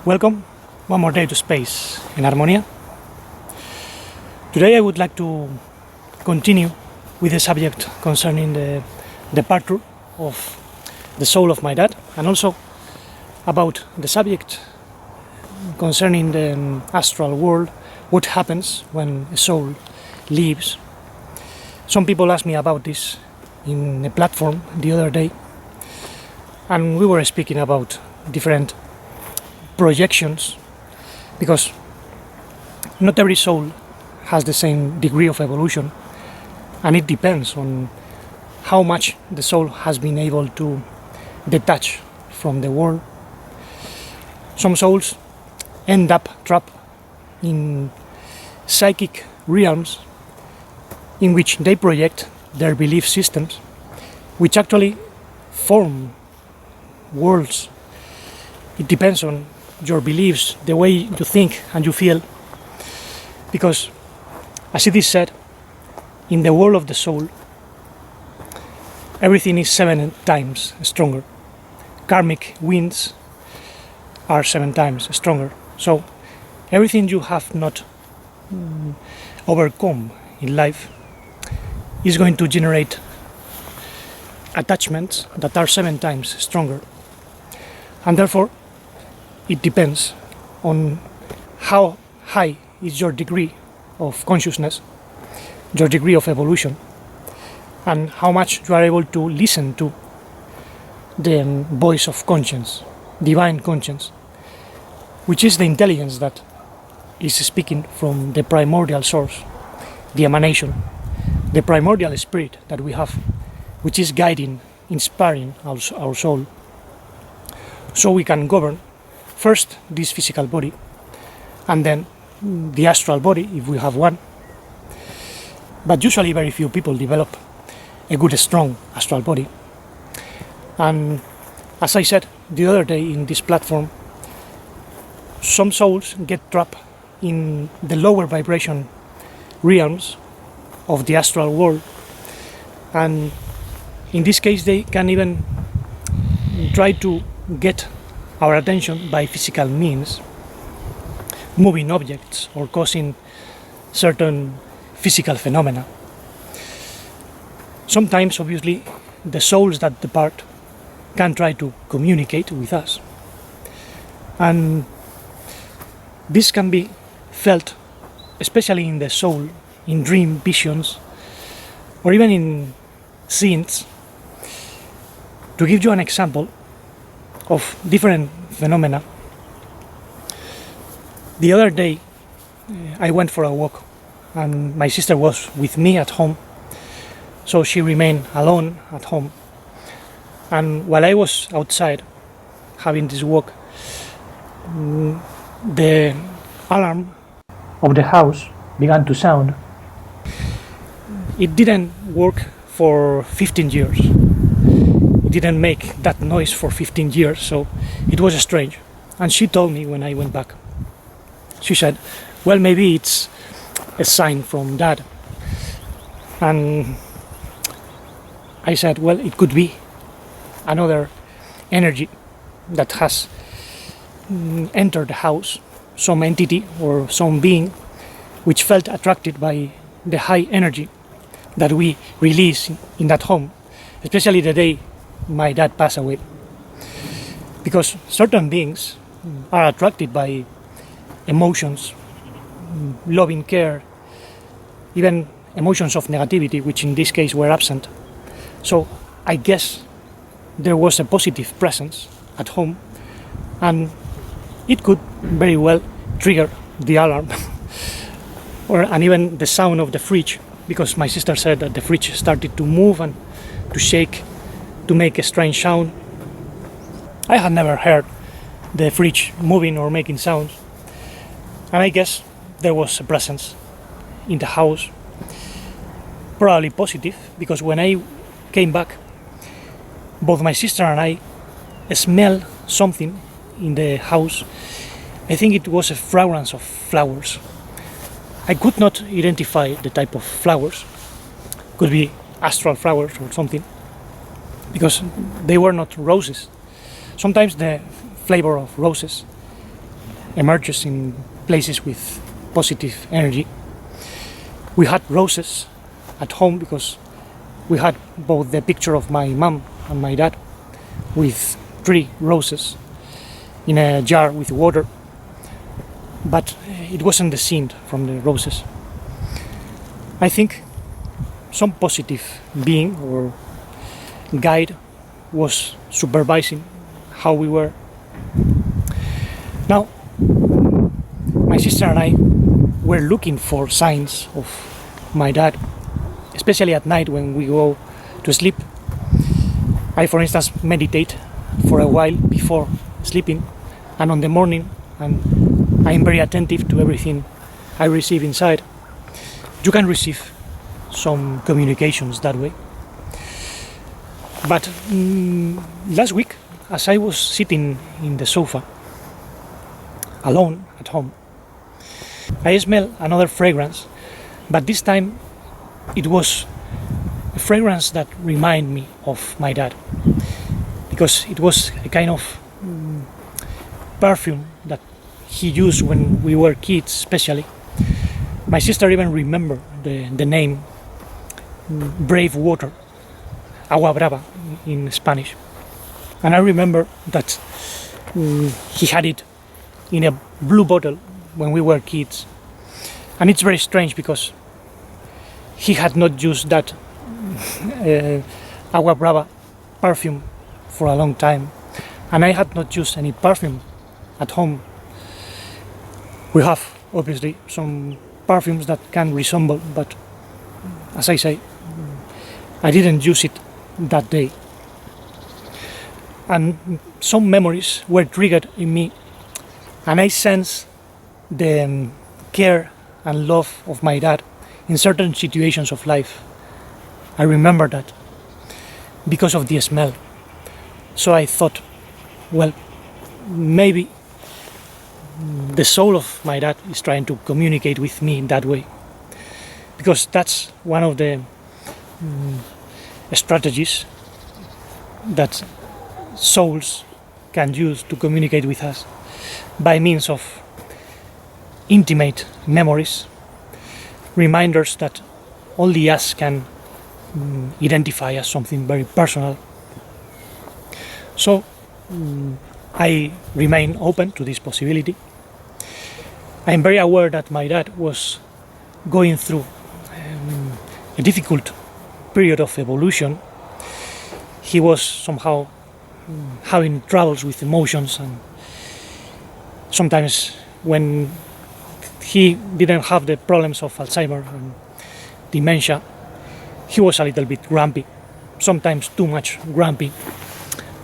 Welcome one more day to Space in Harmonia. Today I would like to continue with the subject concerning the departure of the soul of my dad, and also about the subject concerning the astral world, what happens when a soul leaves. Some people asked me about this in a platform the other day, and we were speaking about different projections, because not every soul has the same degree of evolution, and it depends on how much the soul has been able to detach from the world. Some souls end up trapped in psychic realms in which they project their belief systems, which actually form worlds. It depends on your beliefs, the way you think and you feel, because as it is said, in the world of the soul everything is 7 times stronger. Karmic winds are 7 times stronger, so everything you have not overcome in life is going to generate attachments that are 7 times stronger, and therefore it depends on how high is your degree of consciousness, your degree of evolution, and how much you are able to listen to the voice of conscience, divine conscience, which is the intelligence that is speaking from the primordial source, the emanation, the primordial spirit that we have, which is guiding, inspiring our soul, so we can govern first this physical body, and then the astral body if we have one. But usually very few people develop a good, strong astral body. And as I said the other day in this platform, some souls get trapped in the lower vibration realms of the astral world, and in this case they can even try to get our attention by physical means, moving objects or causing certain physical phenomena. Sometimes, obviously, the souls that depart can try to communicate with us, and this can be felt especially in the soul, in dream visions, or even in scenes. To give you an example of different phenomena, the other day I went for a walk and my sister was with me at home, so she remained alone at home, and while I was outside having this walk, the alarm of the house began to sound. It didn't work for 15 years. Didn't make that noise for 15 years, so it was strange. And she told me when I went back, she said, well, maybe it's a sign from Dad. And I said, well, it could be another energy that has entered the house, some entity or some being which felt attracted by the high energy that we release in that home, especially the day my dad passed away, because certain beings are attracted by emotions, loving care, even emotions of negativity, which in this case were absent. So I guess there was a positive presence at home, and it could very well trigger the alarm and even the sound of the fridge, because my sister said that the fridge started to move and to shake, to make a strange sound. I had never heard the fridge moving or making sounds, and I guess there was a presence in the house, probably positive, because when I came back, both my sister and I smelled something in the house. I think it was a fragrance of flowers. I could not identify the type of flowers. Could be astral flowers or something, because they were not roses. Sometimes the flavor of roses emerges in places with positive energy. We had roses at home because we had both the picture of my mom and my dad with 3 roses in a jar with water, but it wasn't the scent from the roses. I think some positive being or guide was supervising how we were. Now, my sister and I were looking for signs of my dad, especially at night when we go to sleep. I, for instance, meditate for a while before sleeping, and on the morning, and I'm very attentive to everything I receive inside. You can receive some communications that way. But last week, as I was sitting in the sofa, alone at home, I smelled another fragrance, but this time it was a fragrance that reminded me of my dad, because it was a kind of perfume that he used when we were kids, especially. My sister even remembered the name Brave Water, Agua Brava in Spanish. And I remember that he had it in a blue bottle when we were kids. And it's very strange because he had not used that Agua Brava perfume for a long time. And I had not used any perfume at home. We have, obviously, some perfumes that can resemble, but as I say, I didn't use it that day. And some memories were triggered in me, and I sense the care and love of my dad in certain situations of life. I remember that because of the smell. So I thought, well, maybe the soul of my dad is trying to communicate with me in that way, because that's one of the strategies that souls can use to communicate with us, by means of intimate memories, reminders that only us can identify as something very personal. So I remain open to this possibility. I am very aware that my dad was going through a difficult period of evolution. He was somehow having troubles with emotions, and sometimes when he didn't have the problems of Alzheimer and dementia, he was a little bit grumpy, sometimes too much grumpy,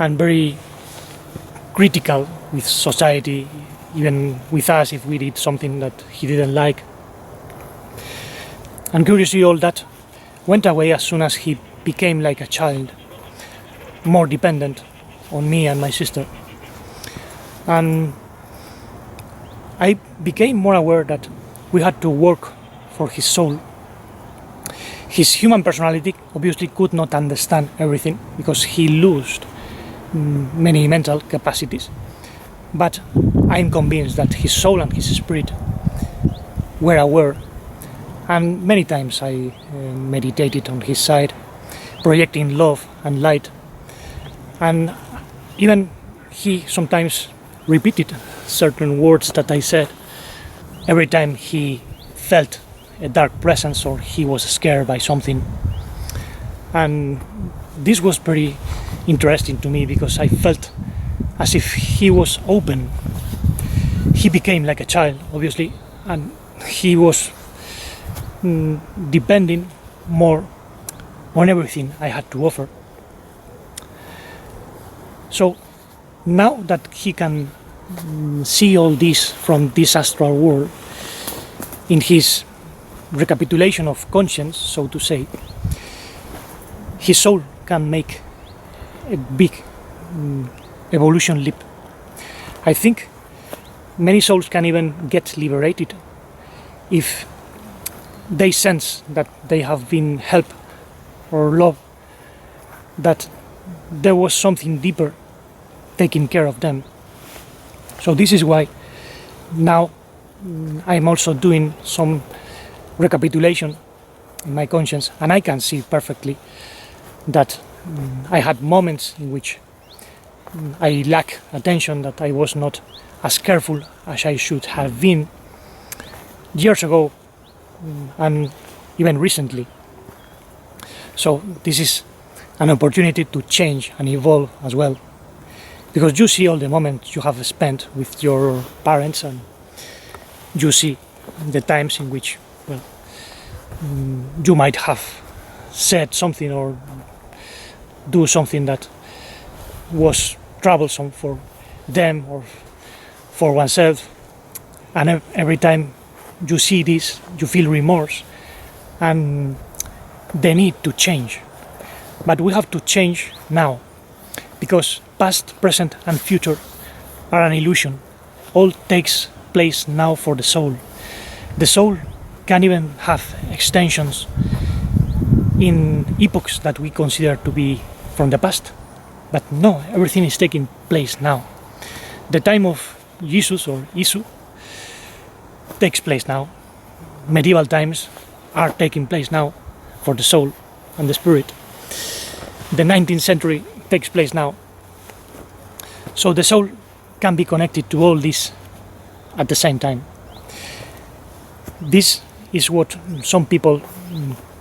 and very critical with society, even with us if we did something that he didn't like. And curiously, all that went away as soon as he became like a child, more dependent on me and my sister. And I became more aware that we had to work for his soul. His human personality obviously could not understand everything because he lost many mental capacities. But I'm convinced that his soul and his spirit were aware. And many times I meditated on his side, projecting love and light. And even he sometimes repeated certain words that I said every time he felt a dark presence or he was scared by something. And this was very interesting to me because I felt as if he was open. He became like a child, obviously, and he was depending more on everything I had to offer. So now that he can see all this from this astral world, in his recapitulation of conscience, so to say, his soul can make a big evolution leap. I think many souls can even get liberated if they sense that they have been helped or loved, that there was something deeper taking care of them. So this is why now I'm also doing some recapitulation in my conscience, and I can see perfectly that I had moments in which I lack attention, that I was not as careful as I should have been years ago and even recently. So this is an opportunity to change and evolve as well, because you see all the moments you have spent with your parents, and you see the times in which, well, you might have said something or do something that was troublesome for them or for oneself, and every time you see this, you feel remorse and the need to change. But we have to change now, because past, present and future are an illusion. All takes place now for the soul. The soul can even have extensions in epochs that we consider to be from the past. But no, everything is taking place now. The time of Jesus or Isu takes place now. Medieval times are taking place now for the soul and the spirit. The 19th century takes place now. So the soul can be connected to all this at the same time. This is what some people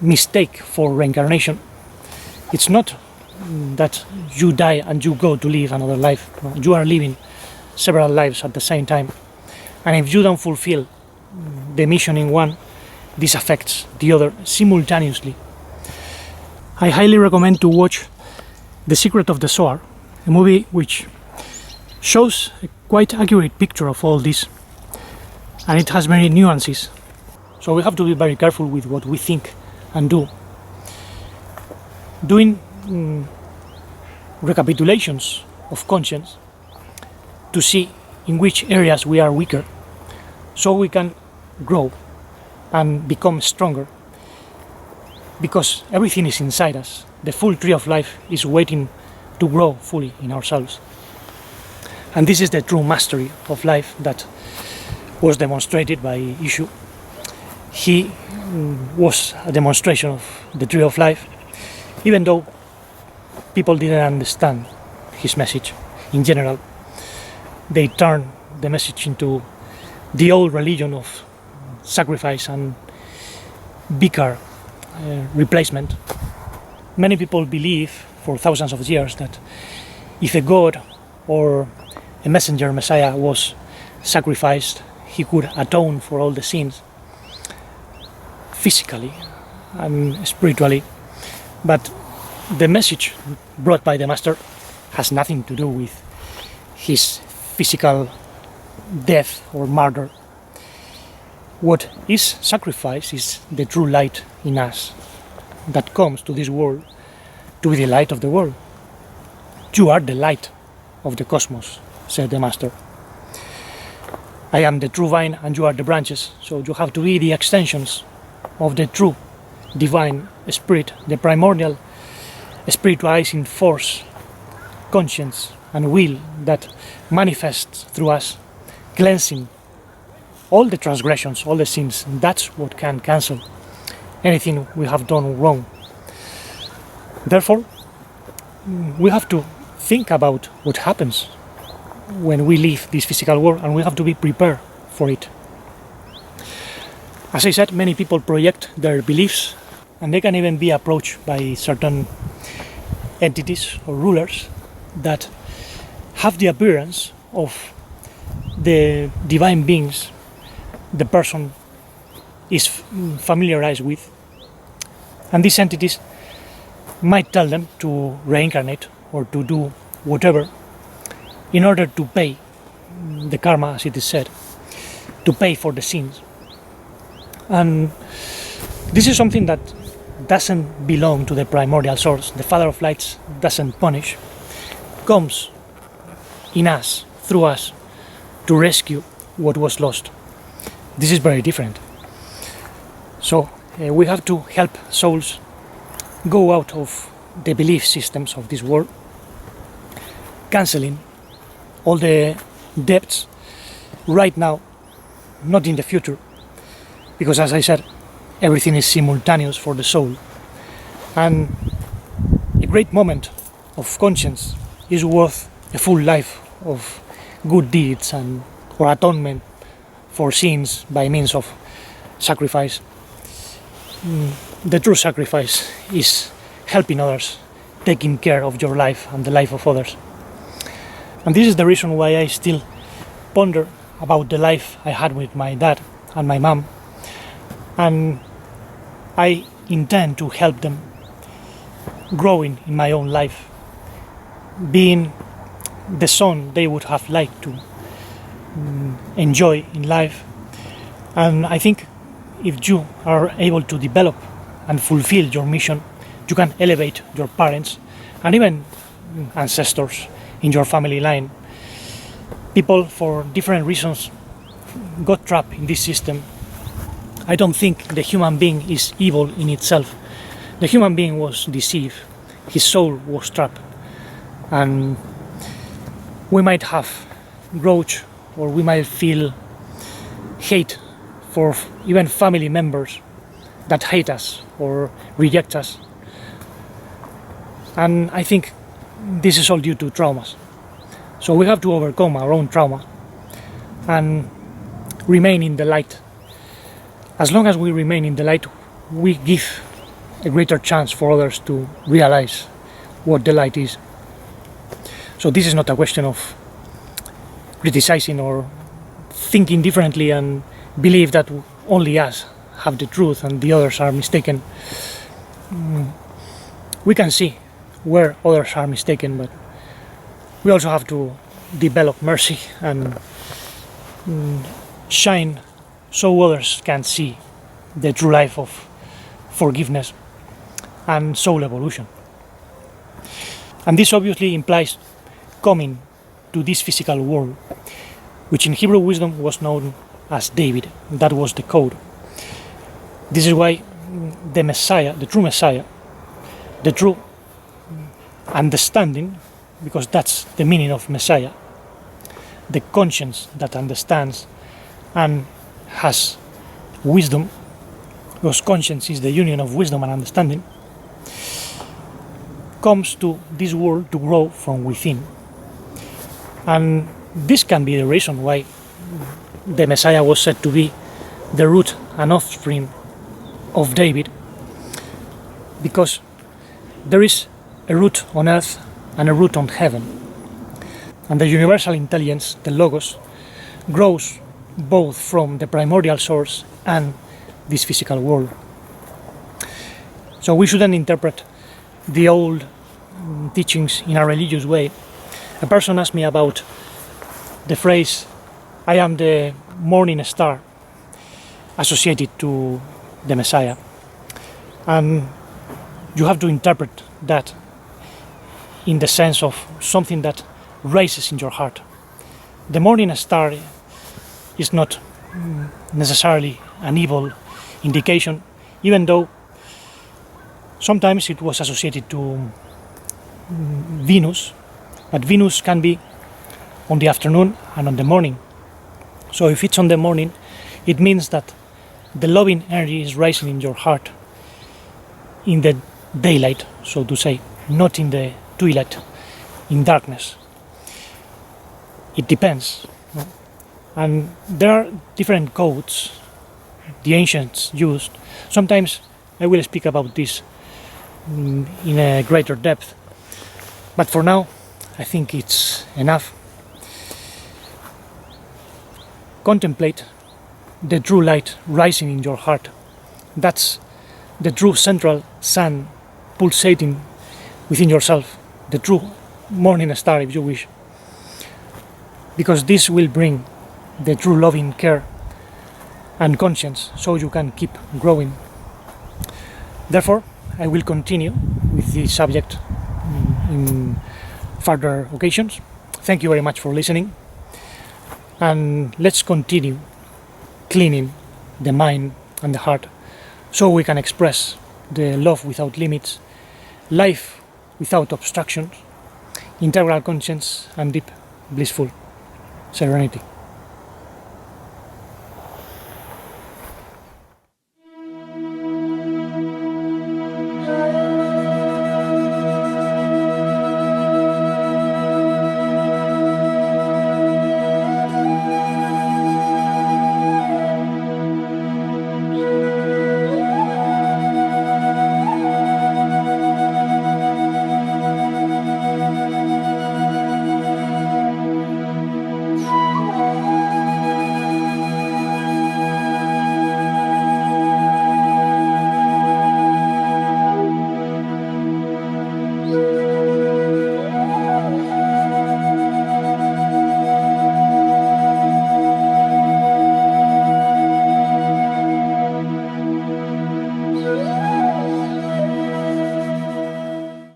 mistake for reincarnation. It's not that you die and you go to live another life. No, you are living several lives at the same time. And if you don't fulfill the mission in one, this affects the other simultaneously. I highly recommend to watch The Secret of the Soul, a movie which shows a quite accurate picture of all this, and it has many nuances. So we have to be very careful with what we think and do. Doing recapitulations of conscience to see in which areas we are weaker, so we can grow and become stronger, because everything is inside us. The full tree of life is waiting to grow fully in ourselves. And this is the true mastery of life that was demonstrated by Ishu. He was a demonstration of the tree of life, even though people didn't understand his message in general. They turned the message into the old religion of sacrifice and vicar replacement. Many people believe for thousands of years that if a god or a messenger messiah was sacrificed, he could atone for all the sins physically and spiritually. But the message brought by the master has nothing to do with his physical death or murder. What is sacrifice is the true light in us that comes to this world to be the light of the world. You are the light of the cosmos, said the master. I am the true vine and you are the branches, so you have to be the extensions of the true divine spirit, the primordial spiritualizing force, conscience and will that manifests through us, cleansing all the transgressions, all the sins. That's what can cancel anything we have done wrong. Therefore, we have to think about what happens when we leave this physical world, and we have to be prepared for it. As I said, many people project their beliefs, and they can even be approached by certain entities or rulers that have the appearance of the divine beings the person is familiarized with. And these entities might tell them to reincarnate or to do whatever in order to pay the karma, as it is said, to pay for the sins. And this is something that doesn't belong to the primordial source. The Father of Lights doesn't punish, comes in us, through us, to rescue what was lost. This is very different. So we have to help souls go out of the belief systems of this world, cancelling all the debts right now not in the future, because as I said, everything is simultaneous for the soul. And a great moment of conscience is worth a full life of good deeds and or atonement for sins by means of sacrifice. The true sacrifice is helping others, taking care of your life and the life of others. And this is the reason why I still ponder about the life I had with my dad and my mom, and I intend to help them growing in my own life, being the son they would have liked to enjoy in life. And I think if you are able to develop and fulfill your mission, you can elevate your parents and even ancestors in your family line. People, for different reasons, got trapped in this system. I don't think the human being is evil in itself. The human being was deceived. His soul was trapped. And we might have grudge, or we might feel hate for even family members that hate us or reject us. And I think this is all due to traumas. So we have to overcome our own trauma and remain in the light. As long as we remain in the light, we give a greater chance for others to realize what the light is. So this is not a question of criticizing or thinking differently and believe that only us have the truth and the others are mistaken. We can see where others are mistaken, but we also have to develop mercy and shine so others can see the true life of forgiveness and soul evolution. And this obviously implies coming to this physical world, which in Hebrew wisdom was known as David. That was the code. This is why the Messiah, the true Messiah, the true understanding, because that's the meaning of Messiah, the conscience that understands and has wisdom, because conscience is the union of wisdom and understanding, comes to this world to grow from within. And this can be the reason why the Messiah was said to be the root and offspring of David, because there is a root on earth and a root on heaven. And the universal intelligence, the Logos, grows both from the primordial source and this physical world. So we shouldn't interpret the old teachings in a religious way. A person asked me about the phrase, I am the morning star, associated to the Messiah. And you have to interpret that in the sense of something that rises in your heart. The morning star is not necessarily an evil indication, even though sometimes it was associated to Venus, but Venus can be on the afternoon and on the morning. So if it's on the morning, it means that the loving energy is rising in your heart in the daylight, so to say, not in the twilight, in darkness. It depends. No? And there are different codes the ancients used. Sometimes I will speak about this in a greater depth, but for now I think it's enough. Contemplate the true light rising in your heart. That's the true central sun pulsating within yourself, the true morning star, if you wish, because this will bring the true loving care and conscience, so you can keep growing. Therefore, I will continue with this subject in further occasions. Thank you very much for listening, and let's continue cleaning the mind and the heart so we can express the love without limits, life without obstructions, integral conscience and deep blissful serenity.